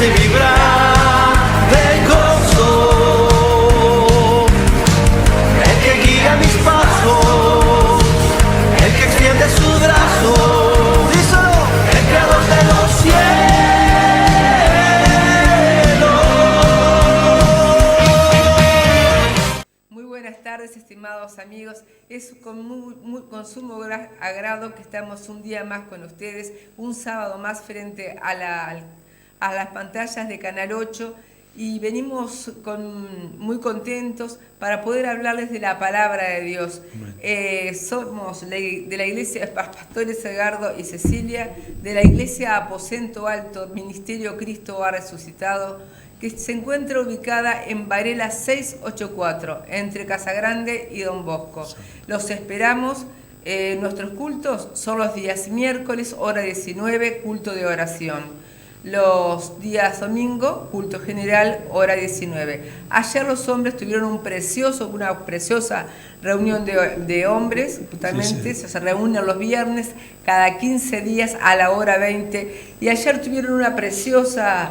hace vibrar de gozo, el que guía mis pasos, el que extiende sus brazos, díselo, el creador de los cielos. Muy buenas tardes, estimados amigos. Es con sumo agrado que estamos un día más con ustedes, un sábado más frente a las pantallas de Canal 8, y venimos muy contentos para poder hablarles de la palabra de Dios. Somos de la iglesia Pastores Edgardo y Cecilia, de la iglesia Aposento Alto, Ministerio Cristo ha Resucitado, que se encuentra ubicada en Varela 684, entre Casagrande y Don Bosco. Los esperamos. Nuestros cultos son los días miércoles, hora 19, culto de oración. Los días domingo, culto general, hora 19. Ayer los hombres tuvieron una preciosa reunión de hombres, justamente, sí. Se reúnen los viernes cada 15 días a la hora 20, y ayer tuvieron una preciosa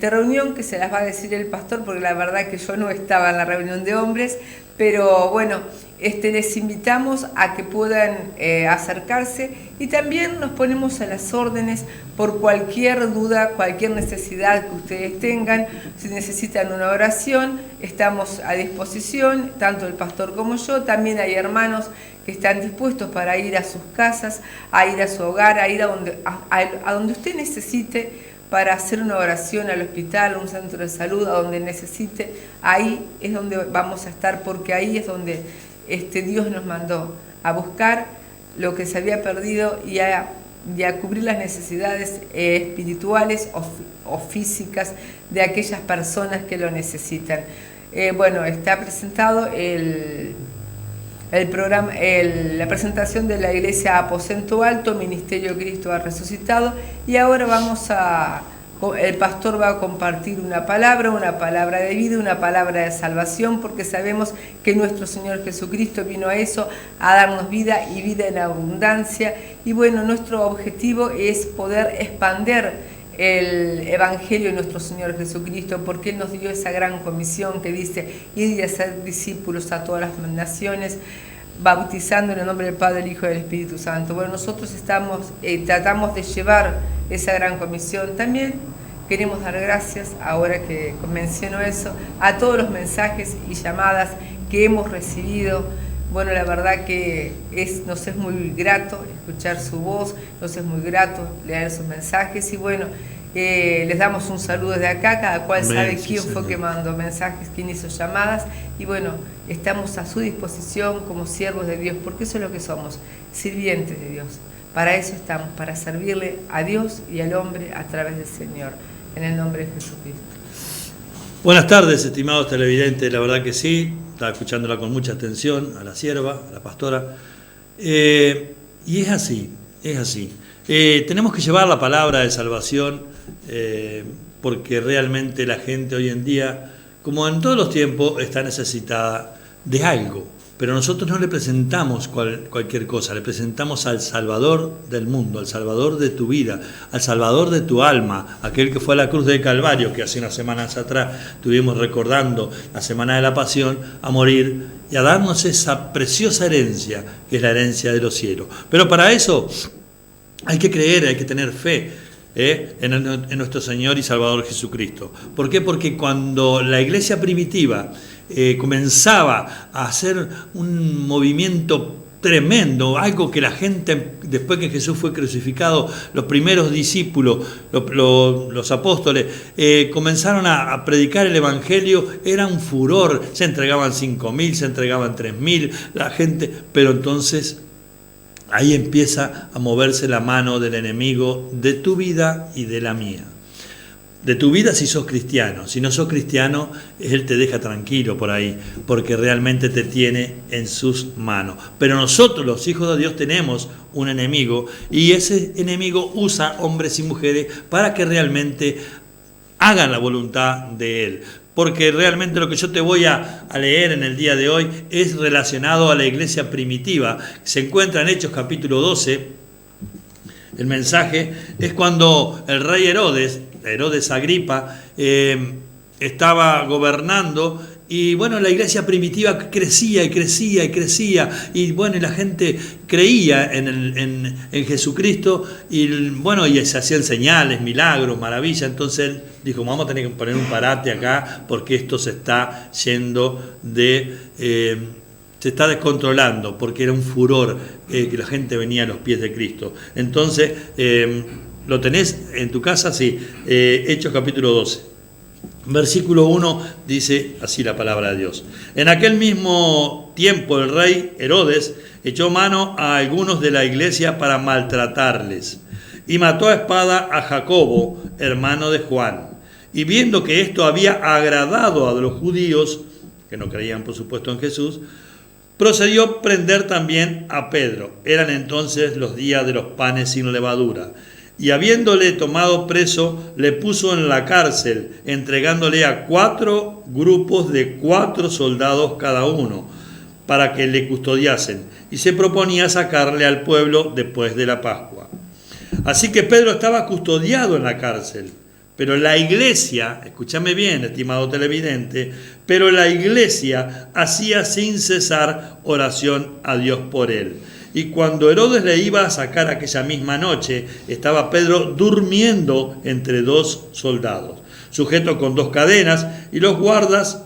reunión que se las va a decir el pastor, porque la verdad que yo no estaba en la reunión de hombres, pero bueno, les invitamos a que puedan acercarse, y también nos ponemos a las órdenes por cualquier duda, cualquier necesidad que ustedes tengan. Si necesitan una oración, estamos a disposición, tanto el pastor como yo. También hay hermanos que están dispuestos para ir a sus casas, a ir a su hogar, a ir a donde usted necesite, para hacer una oración al hospital, a un centro de salud, a donde necesite. Ahí es donde vamos a estar, porque ahí es donde Dios nos mandó a buscar lo que se había perdido y a cubrir las necesidades espirituales o físicas de aquellas personas que lo necesitan. Bueno, está presentado el programa, la presentación de la iglesia Aposento Alto, Ministerio Cristo ha Resucitado, y ahora el pastor va a compartir una palabra de vida, una palabra de salvación, porque sabemos que nuestro Señor Jesucristo vino a eso, a darnos vida y vida en abundancia. Y bueno, nuestro objetivo es poder expandir el Evangelio de nuestro Señor Jesucristo, porque Él nos dio esa gran comisión que dice: ir y hacer discípulos a todas las naciones, bautizando en el nombre del Padre, del Hijo y del Espíritu Santo. Bueno, nosotros tratamos de llevar esa gran comisión. También queremos dar gracias, ahora que menciono eso, a todos los mensajes y llamadas que hemos recibido. Bueno, la verdad que nos es muy grato escuchar su voz, nos es muy grato leer sus mensajes, y bueno, les damos un saludo desde acá. Cada cual sabe quién fue que mandó mensajes, quién hizo llamadas, y bueno, estamos a su disposición como siervos de Dios, porque eso es lo que somos, sirvientes de Dios. Para eso estamos, para servirle a Dios y al hombre a través del Señor, en el nombre de Jesucristo. Buenas tardes, estimados televidentes, la verdad que sí, estaba escuchándola con mucha atención, a la sierva, a la pastora, y es así. Tenemos que llevar la palabra de salvación, porque realmente la gente hoy en día, como en todos los tiempos, está necesitada de algo. Pero nosotros no le presentamos cualquier cosa, le presentamos al Salvador del mundo, al Salvador de tu vida, al Salvador de tu alma, aquel que fue a la cruz del Calvario, que hace unas semanas atrás estuvimos recordando la Semana de la Pasión, a morir y a darnos esa preciosa herencia, que es la herencia de los cielos. Pero para eso hay que creer, hay que tener fe en nuestro Señor y Salvador Jesucristo. ¿Por qué? Porque cuando la iglesia primitiva comenzaba a hacer un movimiento tremendo, algo que la gente, después que Jesús fue crucificado, los primeros discípulos, los apóstoles, comenzaron a predicar el Evangelio, era un furor, se entregaban 5.000, se entregaban 3.000, la gente, pero entonces ahí empieza a moverse la mano del enemigo de tu vida y de la mía. De tu vida si sos cristiano. Si no sos cristiano, Él te deja tranquilo por ahí, porque realmente te tiene en sus manos. Pero nosotros, los hijos de Dios, tenemos un enemigo, y ese enemigo usa hombres y mujeres para que realmente hagan la voluntad de Él. Porque realmente lo que yo te voy a leer en el día de hoy es relacionado a la iglesia primitiva. Se encuentra en Hechos capítulo 12, el mensaje, es cuando el rey Herodes Agripa, estaba gobernando. Y bueno, la iglesia primitiva crecía y crecía y crecía, y bueno, y la gente creía en Jesucristo, y bueno, y se hacían señales, milagros, maravillas. Entonces él dijo, vamos a tener que poner un parate acá, porque esto se está yendo se está descontrolando, porque era un furor que la gente venía a los pies de Cristo. Entonces, ¿lo tenés en tu casa? Sí, Hechos capítulo 12. Versículo 1 dice así la palabra de Dios. En aquel mismo tiempo el rey Herodes echó mano a algunos de la iglesia para maltratarles y mató a espada a Jacobo, hermano de Juan. Y viendo que esto había agradado a los judíos, que no creían por supuesto en Jesús, procedió a prender también a Pedro. Eran entonces los días de los panes sin levadura. Y habiéndole tomado preso, le puso en la cárcel, entregándole a 4 grupos de 4 soldados cada uno, para que le custodiasen, y se proponía sacarle al pueblo después de la Pascua. Así que Pedro estaba custodiado en la cárcel, pero la iglesia, escúchame bien, estimado televidente, pero la iglesia hacía sin cesar oración a Dios por él. Y cuando Herodes le iba a sacar aquella misma noche, estaba Pedro durmiendo entre 2 soldados, sujeto con 2 cadenas, y los guardas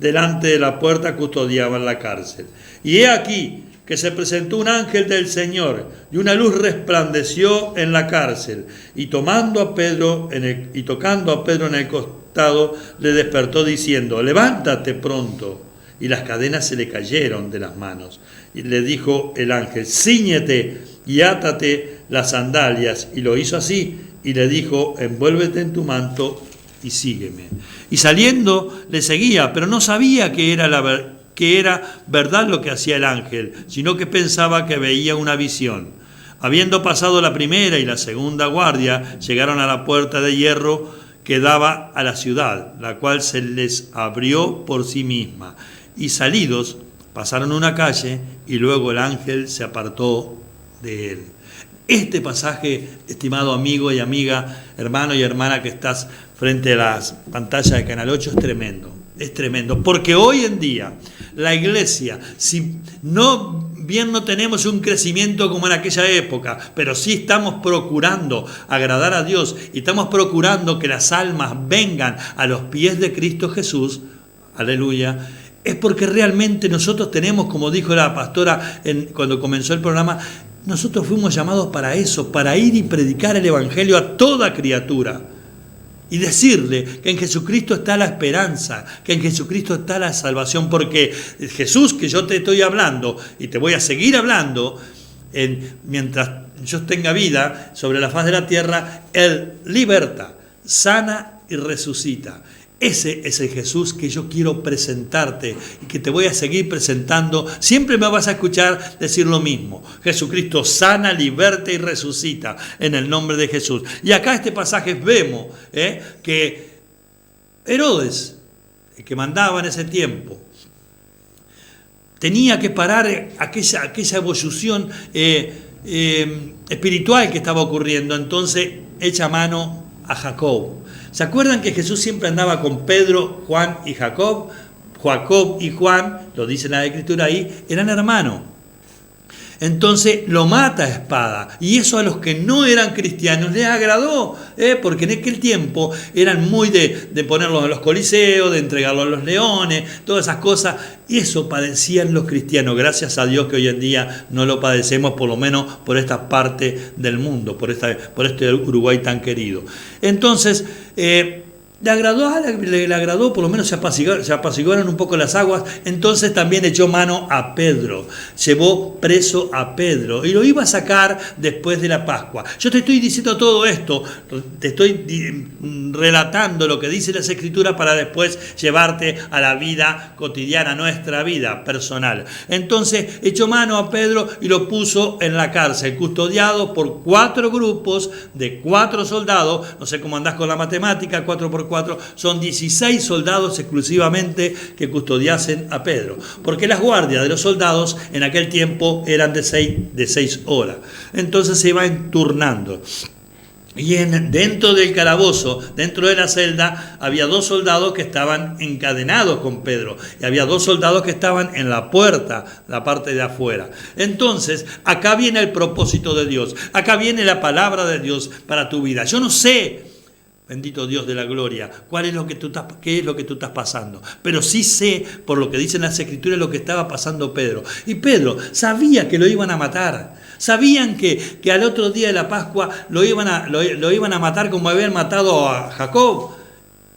delante de la puerta custodiaban la cárcel. Y he aquí que se presentó un ángel del Señor, y una luz resplandeció en la cárcel, y tocando a Pedro en el costado, le despertó diciendo, levántate pronto. Y las cadenas se le cayeron de las manos. Y le dijo el ángel, cíñete y átate las sandalias. Y lo hizo así, y le dijo, envuélvete en tu manto y sígueme. Y saliendo le seguía, pero no sabía que era verdad lo que hacía el ángel, sino que pensaba que veía una visión. Habiendo pasado la primera y la segunda guardia, llegaron a la puerta de hierro que daba a la ciudad, la cual se les abrió por sí misma. Y salidos, pasaron una calle y luego el ángel se apartó de él. Este pasaje, estimado amigo y amiga, hermano y hermana que estás frente a las pantallas de Canal 8, es tremendo, porque hoy en día la iglesia, si no bien no tenemos un crecimiento como en aquella época, pero sí estamos procurando agradar a Dios y estamos procurando que las almas vengan a los pies de Cristo Jesús, aleluya, es porque realmente nosotros tenemos, como dijo la pastora cuando comenzó el programa, nosotros fuimos llamados para eso, para ir y predicar el Evangelio a toda criatura. Y decirle que en Jesucristo está la esperanza, que en Jesucristo está la salvación, porque Jesús, que yo te estoy hablando y te voy a seguir hablando, mientras yo tenga vida sobre la faz de la tierra, Él liberta, sana y resucita. Ese es el Jesús que yo quiero presentarte y que te voy a seguir presentando. Siempre me vas a escuchar decir lo mismo. Jesucristo sana, liberta y resucita en el nombre de Jesús. Y acá este pasaje vemos que Herodes, el que mandaba en ese tiempo, tenía que parar aquella evolución espiritual que estaba ocurriendo. Entonces echa mano a Jacob. ¿Se acuerdan que Jesús siempre andaba con Pedro, Juan y Jacob? Jacob y Juan, lo dice la Escritura ahí, eran hermanos. Entonces lo mata a espada. Y eso a los que no eran cristianos les agradó, porque en aquel tiempo eran muy de ponerlos en los coliseos, de entregarlos a los leones, todas esas cosas. Y eso padecían los cristianos. Gracias a Dios que hoy en día no lo padecemos, por lo menos por esta parte del mundo, por este Uruguay tan querido. Entonces, le agradó, por lo menos se apaciguaron un poco las aguas. Entonces también echó mano a Pedro, llevó preso a Pedro y lo iba a sacar después de la Pascua. Yo te estoy diciendo todo esto, te estoy relatando lo que dice las Escrituras para después llevarte a la vida cotidiana, a nuestra vida personal. Entonces echó mano a Pedro y lo puso en la cárcel, custodiado por 4 grupos de 4 soldados. No sé cómo andás con la matemática, 4 por 4 4, son 16 soldados exclusivamente que custodiasen a Pedro, porque las guardias de los soldados en aquel tiempo eran de 6 horas. Entonces se iban turnando. Y dentro del calabozo, dentro de la celda, había 2 soldados que estaban encadenados con Pedro. Y había 2 soldados que estaban en la puerta, la parte de afuera. Entonces, acá viene el propósito de Dios. Acá viene la palabra de Dios para tu vida. Yo no sé, bendito Dios de la gloria, qué es lo que tú estás pasando. Pero sí sé, por lo que dicen las Escrituras, lo que estaba pasando Pedro. Y Pedro sabía que lo iban a matar. Sabían que al otro día de la Pascua lo iban a matar como habían matado a Jacob.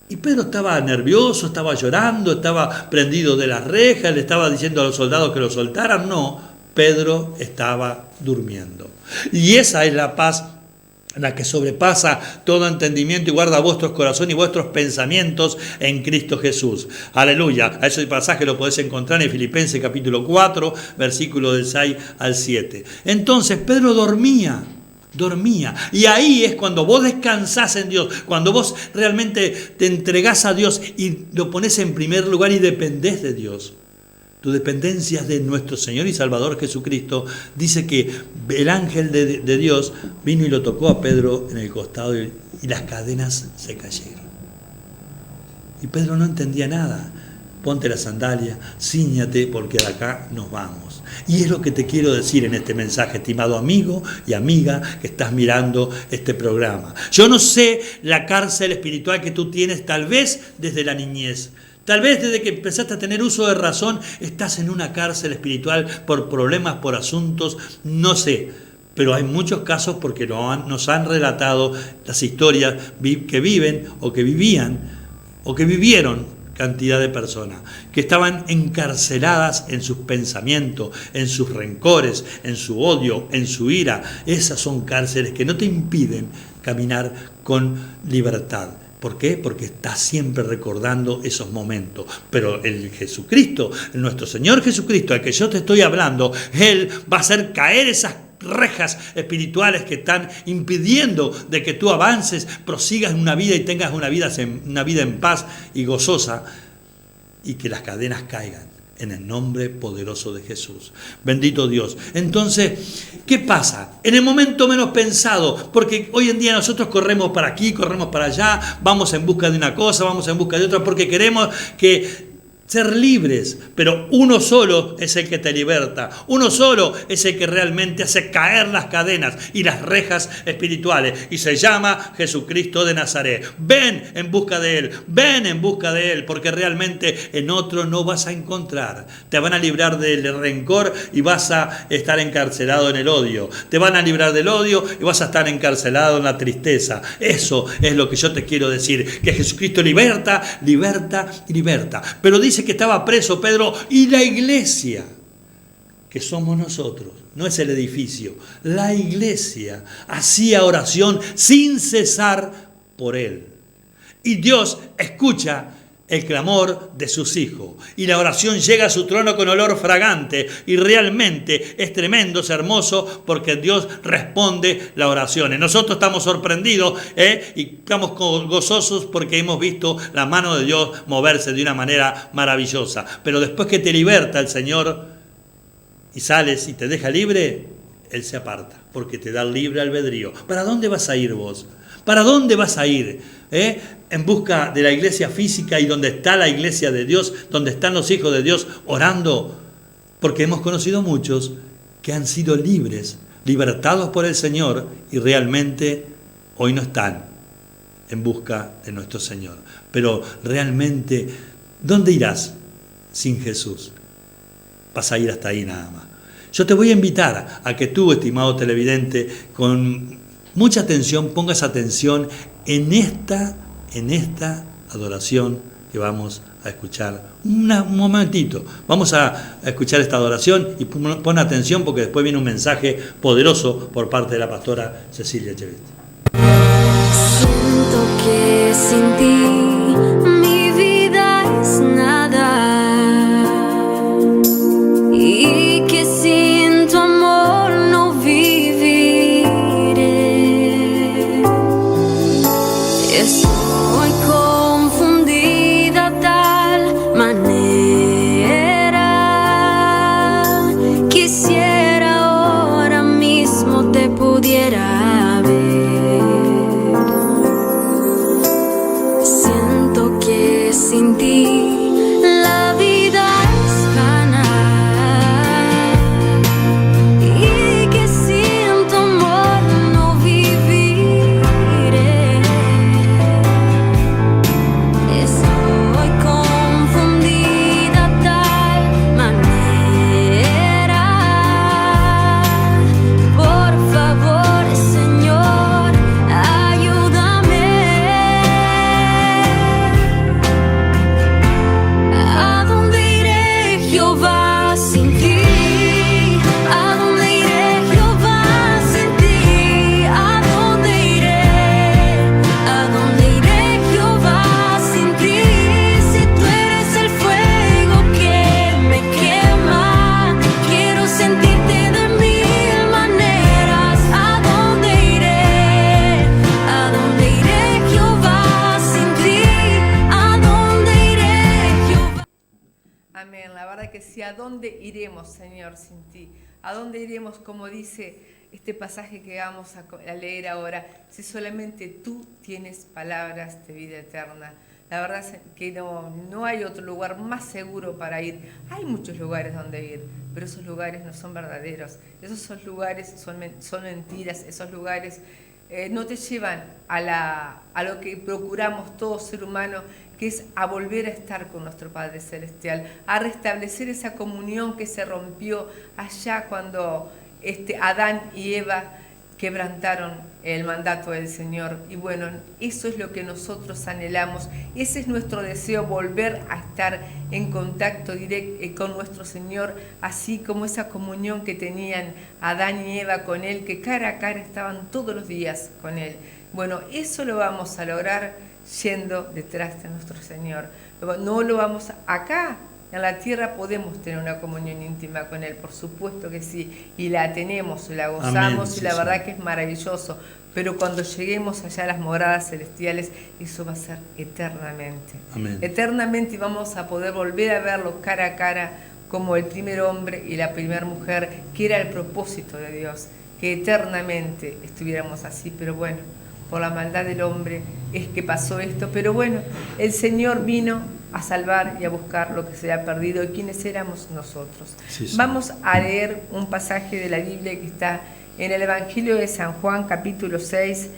Y Pedro estaba nervioso, estaba llorando, estaba prendido de las rejas, le estaba diciendo a los soldados que lo soltaran. No, Pedro estaba durmiendo. Y esa es la paz, la que sobrepasa todo entendimiento y guarda vuestros corazones y vuestros pensamientos en Cristo Jesús. Aleluya. A ese pasaje lo podés encontrar en Filipenses capítulo 4, versículo del 6 al 7. Entonces Pedro dormía. Y ahí es cuando vos descansás en Dios, cuando vos realmente te entregás a Dios y lo pones en primer lugar y dependés de Dios. Tu dependencia es de nuestro Señor y Salvador Jesucristo. Dice que el ángel de Dios vino y lo tocó a Pedro en el costado y las cadenas se cayeron. Y Pedro no entendía nada. Ponte la sandalia, cíñate, porque de acá nos vamos. Y es lo que te quiero decir en este mensaje, estimado amigo y amiga que estás mirando este programa. Yo no sé la cárcel espiritual que tú tienes, tal vez desde la niñez. Tal vez desde que empezaste a tener uso de razón, estás en una cárcel espiritual por problemas, por asuntos, no sé. Pero hay muchos casos porque nos han relatado las historias que viven o que vivían o que vivieron cantidad de personas que estaban encarceladas en sus pensamientos, en sus rencores, en su odio, en su ira. Esas son cárceles que no te impiden caminar con libertad. ¿Por qué? Porque estás siempre recordando esos momentos. Pero el Jesucristo, nuestro Señor Jesucristo, al que yo te estoy hablando, Él va a hacer caer esas rejas espirituales que están impidiendo de que tú avances, prosigas en una vida y tengas una vida en paz y gozosa, y que las cadenas caigan en el nombre poderoso de Jesús. Bendito Dios. Entonces, ¿qué pasa? En el momento menos pensado, porque hoy en día nosotros corremos para aquí, corremos para allá, vamos en busca de una cosa, vamos en busca de otra, porque queremos ser libres, pero uno solo es el que te liberta, uno solo es el que realmente hace caer las cadenas y las rejas espirituales, y se llama Jesucristo de Nazaret. Ven en busca de Él, porque realmente en otro no vas a encontrar. Te van a librar del rencor y vas a estar encarcelado en el odio. Te van a librar del odio y vas a estar encarcelado en la tristeza. Eso es lo que yo te quiero decir, que Jesucristo liberta. Pero dice que estaba preso Pedro, y la iglesia, que somos nosotros, no es el edificio, la iglesia hacía oración sin cesar por él. Y Dios escucha el clamor de sus hijos, y la oración llega a su trono con olor fragante, y realmente es tremendo, es hermoso, porque Dios responde las oraciones. Nosotros estamos sorprendidos y estamos gozosos porque hemos visto la mano de Dios moverse de una manera maravillosa. Pero después que te liberta el Señor y sales y te deja libre, Él se aparta, porque te da libre albedrío. ¿Para dónde vas a ir vos? ¿Para dónde vas a ir? En busca de la iglesia física, y donde está la iglesia de Dios, donde están los hijos de Dios orando, porque hemos conocido muchos que han sido libres, libertados por el Señor, y realmente hoy no están en busca de nuestro Señor. Pero realmente, ¿dónde irás sin Jesús? Vas a ir hasta ahí nada más. Yo te voy a invitar a que tú, estimado televidente, con mucha atención, pongas atención en esta adoración que vamos a escuchar. Un momentito, vamos a escuchar esta adoración, y pon atención, porque después viene un mensaje poderoso por parte de la pastora Cecilia Chevet. Siento que sin ti mi vida es nada, y que sin tu amor no viviré. Estoy con que sí. ¿A dónde iremos, Señor, sin ti? ¿A dónde iremos, como dice este pasaje que vamos a leer ahora, si solamente tú tienes palabras de vida eterna? La verdad es que no hay otro lugar más seguro para ir. Hay muchos lugares donde ir, pero esos lugares no son verdaderos. Esos lugares son mentiras. Esos lugares no te llevan a lo que procuramos todo ser humano, que es a volver a estar con nuestro Padre Celestial, a restablecer esa comunión que se rompió allá cuando Adán y Eva quebrantaron el mandato del Señor. Y bueno, eso es lo que nosotros anhelamos, ese es nuestro deseo, volver a estar en contacto directo con nuestro Señor, así como esa comunión que tenían Adán y Eva con Él, que cara a cara estaban todos los días con Él. Bueno, eso lo vamos a lograr yendo detrás de nuestro Señor. No lo vamos acá. En la tierra podemos tener una comunión íntima con Él, por supuesto que sí, y la tenemos, la gozamos. Amén, sí, y la verdad que es maravilloso, pero cuando lleguemos allá a las moradas celestiales, eso va a ser eternamente. Amén. Eternamente, y vamos a poder volver a verlo cara a cara como el primer hombre y la primera mujer, que era el propósito de Dios, que eternamente estuviéramos así, pero bueno, por la maldad del hombre es que pasó esto, pero bueno, el Señor vino a salvar y a buscar lo que se ha perdido. ¿Y quiénes éramos nosotros? Sí, sí. Vamos a leer un pasaje de la Biblia que está en el Evangelio de San Juan, capítulo 6,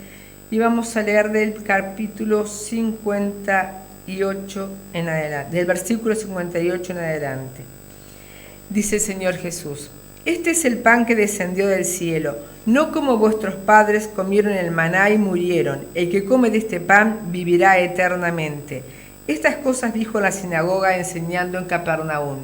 y vamos a leer del capítulo 58 en adelante, del versículo 58 en adelante. Dice el Señor Jesús: este es el pan que descendió del cielo, no como vuestros padres comieron el maná y murieron. El que come de este pan vivirá eternamente. Estas cosas dijo en la sinagoga enseñando en Capernaum.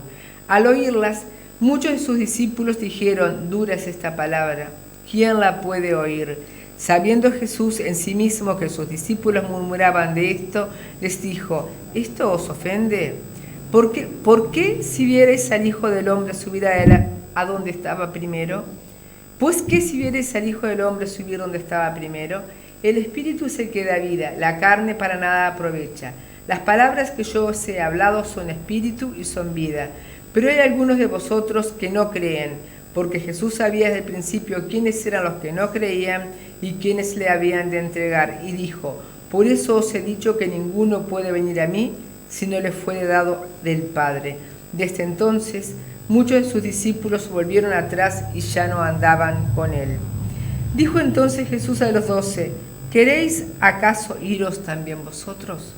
Al oírlas, muchos de sus discípulos dijeron: dura es esta palabra, ¿quién la puede oír? Sabiendo Jesús en sí mismo que sus discípulos murmuraban de esto, les dijo: ¿esto os ofende? ¿Por qué si viereis al Hijo del Hombre subir a donde estaba primero? Pues que si viereis al Hijo del Hombre subir donde estaba primero, el Espíritu es el que da vida, la carne para nada aprovecha. Las palabras que yo os he hablado son espíritu y son vida. Pero hay algunos de vosotros que no creen, porque Jesús sabía desde el principio quiénes eran los que no creían y quiénes le habían de entregar. Y dijo: por eso os he dicho que ninguno puede venir a mí si no le fuere dado del Padre. Desde entonces, muchos de sus discípulos volvieron atrás y ya no andaban con él. Dijo entonces Jesús a los 12: ¿queréis acaso iros también vosotros?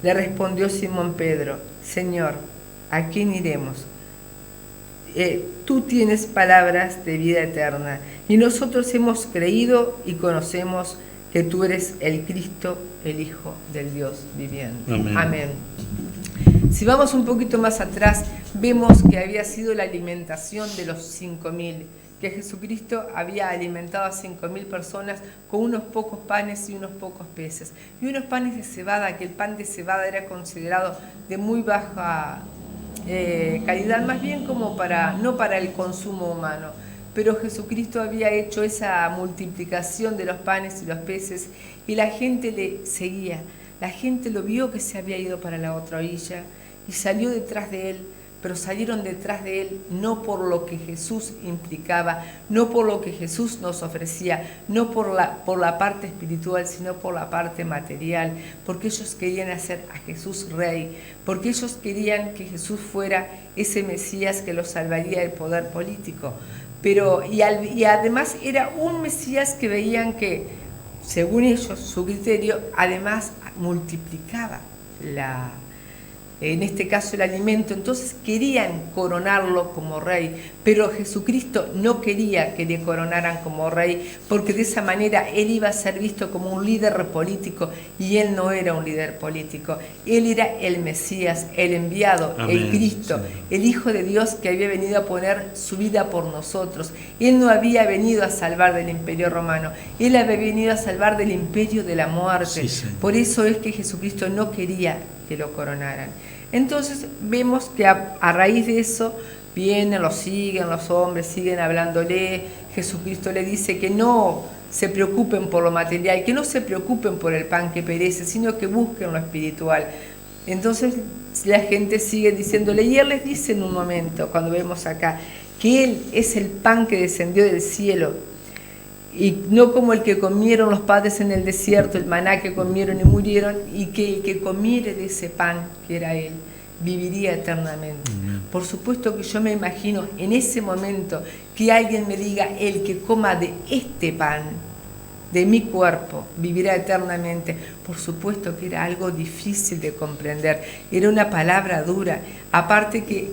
Le respondió Simón Pedro: Señor, ¿a quién iremos? Tú tienes palabras de vida eterna, y nosotros hemos creído y conocemos que tú eres el Cristo, el Hijo del Dios viviente. Amén. Amén. Si vamos un poquito más atrás, vemos que había sido la alimentación de los 5.000, que Jesucristo había alimentado a 5.000 personas con unos pocos panes y unos pocos peces. Y unos panes de cebada, que el pan de cebada era considerado de muy baja calidad, más bien como no para el consumo humano. Pero Jesucristo había hecho esa multiplicación de los panes y los peces y la gente le seguía. La gente lo vio que se había ido para la otra orilla y salió detrás de él. Pero salieron detrás de él no por lo que Jesús implicaba, no por lo que Jesús nos ofrecía, no por la parte espiritual, sino por la parte material, porque ellos querían hacer a Jesús rey, porque ellos querían que Jesús fuera ese Mesías que los salvaría del poder político. Y además era un Mesías que veían que, según ellos, su criterio, además multiplicaba en este caso el alimento. Entonces querían coronarlo como rey, pero Jesucristo no quería que le coronaran como rey, porque de esa manera él iba a ser visto como un líder político, y él no era un líder político. Él era el Mesías, el enviado, amén, el Cristo, sí, el Hijo de Dios que había venido a poner su vida por nosotros. Él no había venido a salvar del imperio romano, él había venido a salvar del imperio de la muerte. Sí. Por eso es que Jesucristo no quería que lo coronaran. Entonces vemos que a raíz de eso vienen, lo siguen los hombres, siguen hablándole. Jesucristo le dice que no se preocupen por lo material, que no se preocupen por el pan que perece, sino que busquen lo espiritual. Entonces la gente sigue diciéndole, y él les dice en un momento, cuando vemos acá, que él es el pan que descendió del cielo, y no como el que comieron los padres en el desierto, el maná que comieron y murieron, y que el que comiere de ese pan, que era él, viviría eternamente. Por supuesto que yo me imagino en ese momento que alguien me diga, el que coma de este pan, de mi cuerpo, vivirá eternamente. Por supuesto que era algo difícil de comprender, era una palabra dura, aparte que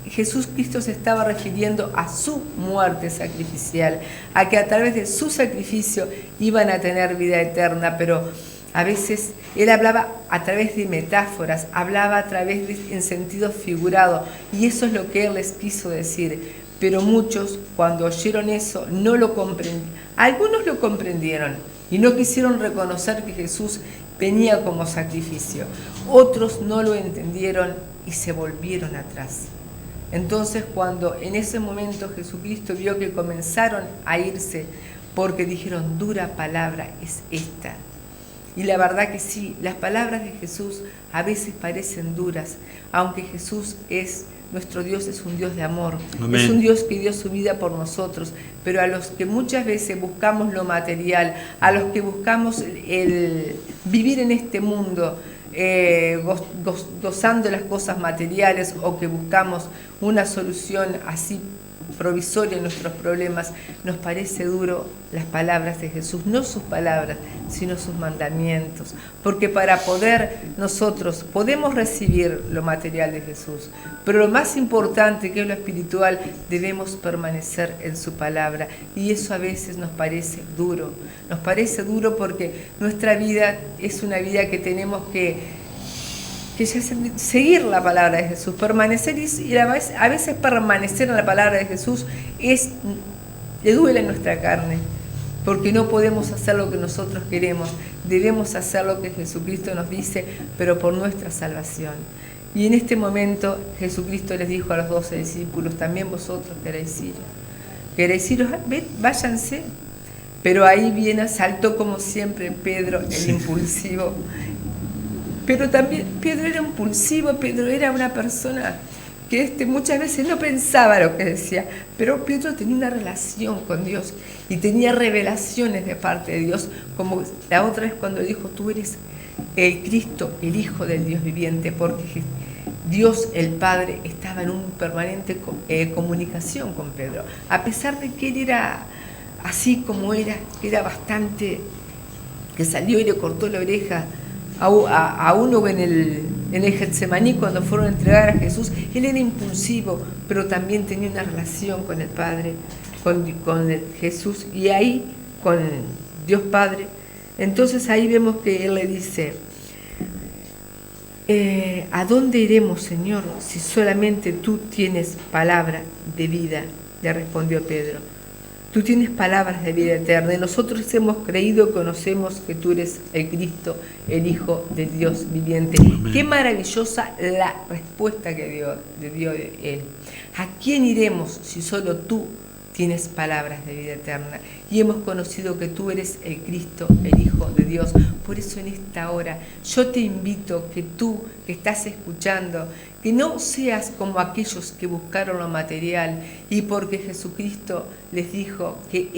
Jesús Cristo se estaba refiriendo a su muerte sacrificial, a que a través de su sacrificio iban a tener vida eterna, pero a veces él hablaba a través de metáforas, hablaba a través en sentido figurado, y eso es lo que él les quiso decir. Pero muchos, cuando oyeron eso, no lo comprendieron. Algunos lo comprendieron y no quisieron reconocer que Jesús venía como sacrificio. Otros no lo entendieron y se volvieron atrás. Entonces, cuando en ese momento Jesucristo vio que comenzaron a irse, porque dijeron, dura palabra es esta. Y la verdad que sí, las palabras de Jesús a veces parecen duras, aunque Jesús es, nuestro Dios es un Dios de amor. Amén. Es un Dios que dio su vida por nosotros, pero a los que muchas veces buscamos lo material, a los que buscamos el vivir en este mundo, gozando las cosas materiales, o que buscamos una solución así provisoria en nuestros problemas, nos parece duro las palabras de Jesús, no sus palabras, sino sus mandamientos, porque para poder nosotros podemos recibir lo material de Jesús, pero lo más importante, que es lo espiritual, debemos permanecer en su palabra, y eso a veces nos parece duro porque nuestra vida es una vida que tenemos que seguir la palabra de Jesús, permanecer, y a veces permanecer en la palabra de Jesús le duele en nuestra carne, porque no podemos hacer lo que nosotros queremos, debemos hacer lo que Jesucristo nos dice, pero por nuestra salvación. Y en este momento Jesucristo les dijo a los 12 discípulos, también vosotros queréis iros, váyanse. Pero ahí saltó como siempre Pedro, el impulsivo. Pero también Pedro era impulsivo, Pedro era una persona que muchas veces no pensaba lo que decía, pero Pedro tenía una relación con Dios y tenía revelaciones de parte de Dios, como la otra vez cuando dijo, tú eres el Cristo, el Hijo del Dios viviente, porque Dios el Padre estaba en una permanente comunicación con Pedro, a pesar de que él era así como era, que era bastante, que salió y le cortó la oreja a uno en el Getsemaní cuando fueron a entregar a Jesús. Él era impulsivo, pero también tenía una relación con el Padre, con Jesús, y ahí con Dios Padre. Entonces ahí vemos que él le dice, ¿a dónde iremos, Señor, si solamente tú tienes palabra de vida? Le respondió Pedro. Tú tienes palabras de vida eterna, y nosotros hemos creído y conocemos que tú eres el Cristo, el Hijo de Dios viviente. Amén. Qué maravillosa la respuesta que dio él. ¿A quién iremos si solo tú tienes palabras de vida eterna? Y hemos conocido que tú eres el Cristo, el Hijo de Dios. Por eso en esta hora yo te invito que tú que estás escuchando, que no seas como aquellos que buscaron lo material, y porque Jesucristo les dijo que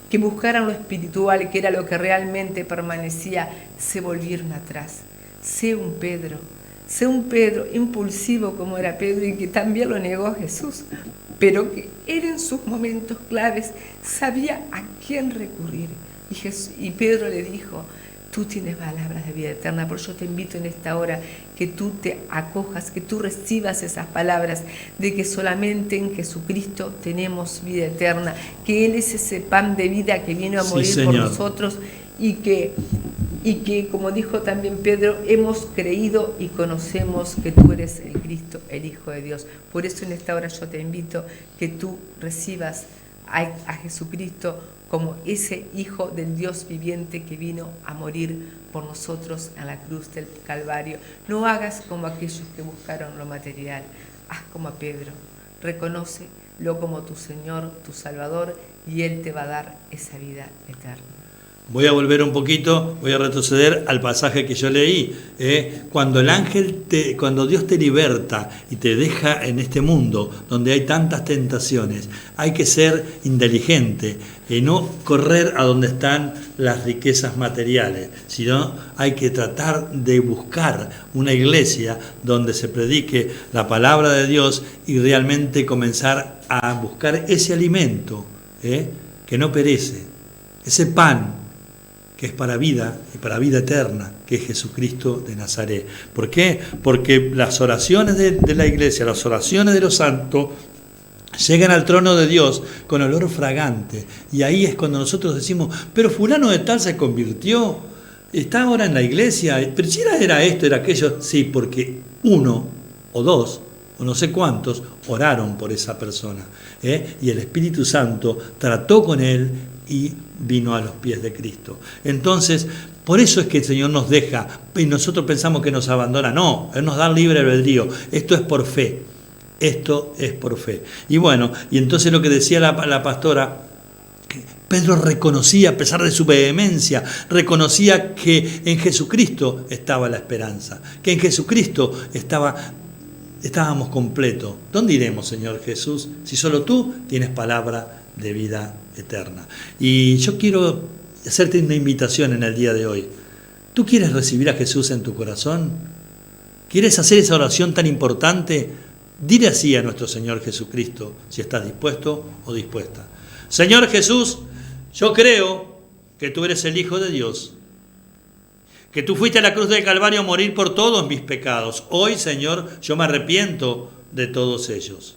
que buscaran lo espiritual, que era lo que realmente permanecía, se volvieron atrás. Sé un Pedro impulsivo como era Pedro, y que también lo negó a Jesús, pero que él en sus momentos claves sabía a quién recurrir. Y Pedro le dijo, tú tienes palabras de vida eterna, por eso te invito en esta hora que tú te acojas, que tú recibas esas palabras de que solamente en Jesucristo tenemos vida eterna, que Él es ese pan de vida que vino a morir por nosotros, y que, como dijo también Pedro, hemos creído y conocemos que tú eres el Cristo, el Hijo de Dios. Por eso en esta hora yo te invito que tú recibas a Jesucristo como ese Hijo del Dios viviente que vino a morir por nosotros en la cruz del Calvario. No hagas como aquellos que buscaron lo material, haz como a Pedro, reconócelo como tu Señor, tu Salvador, y Él te va a dar esa vida eterna. Voy a volver un poquito, voy a retroceder al pasaje que yo leí. Cuando Dios te liberta y te deja en este mundo donde hay tantas tentaciones, hay que ser inteligente y no correr a donde están las riquezas materiales, sino hay que tratar de buscar una iglesia donde se predique la palabra de Dios y realmente comenzar a buscar ese alimento que no perece, ese pan que es para vida y para vida eterna, que es Jesucristo de Nazaret. ¿Por qué? Porque las oraciones de la iglesia, las oraciones de los santos, llegan al trono de Dios con olor fragante. Y ahí es cuando nosotros decimos, pero fulano de tal se convirtió, está ahora en la iglesia, pero si era esto, era aquello. Sí, porque uno o dos, o no sé cuántos, oraron por esa persona. Y el Espíritu Santo trató con él y vino a los pies de Cristo. Entonces, por eso es que el Señor nos deja, y nosotros pensamos que nos abandona. No, Él nos da libre albedrío. Esto es por fe. Esto es por fe. Y bueno, y entonces lo que decía la pastora, Pedro reconocía, a pesar de su vehemencia, reconocía que en Jesucristo estaba la esperanza, que en Jesucristo estábamos completos. ¿Dónde iremos, Señor Jesús, si solo tú tienes palabra de vida eterna? Y yo quiero hacerte una invitación en el día de hoy. ¿Tú quieres recibir a Jesús en tu corazón? ¿Quieres hacer esa oración tan importante? Dile así a nuestro Señor Jesucristo, si estás dispuesto o dispuesta. Señor Jesús, yo creo que tú eres el Hijo de Dios, que tú fuiste a la cruz del Calvario a morir por todos mis pecados. Hoy, Señor, yo me arrepiento de todos ellos.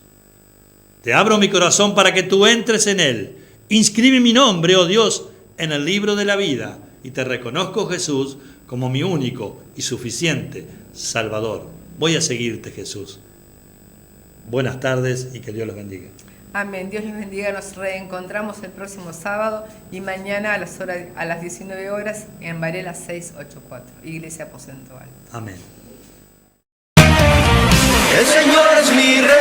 Te abro mi corazón para que tú entres en él. Inscribe mi nombre, oh Dios, en el libro de la vida. Y te reconozco, Jesús, como mi único y suficiente Salvador. Voy a seguirte, Jesús. Buenas tardes y que Dios los bendiga. Amén. Dios les bendiga. Nos reencontramos el próximo sábado y mañana a las 19 horas en Varela 684, Iglesia Aposentual. Amén. El Señor es mi rey.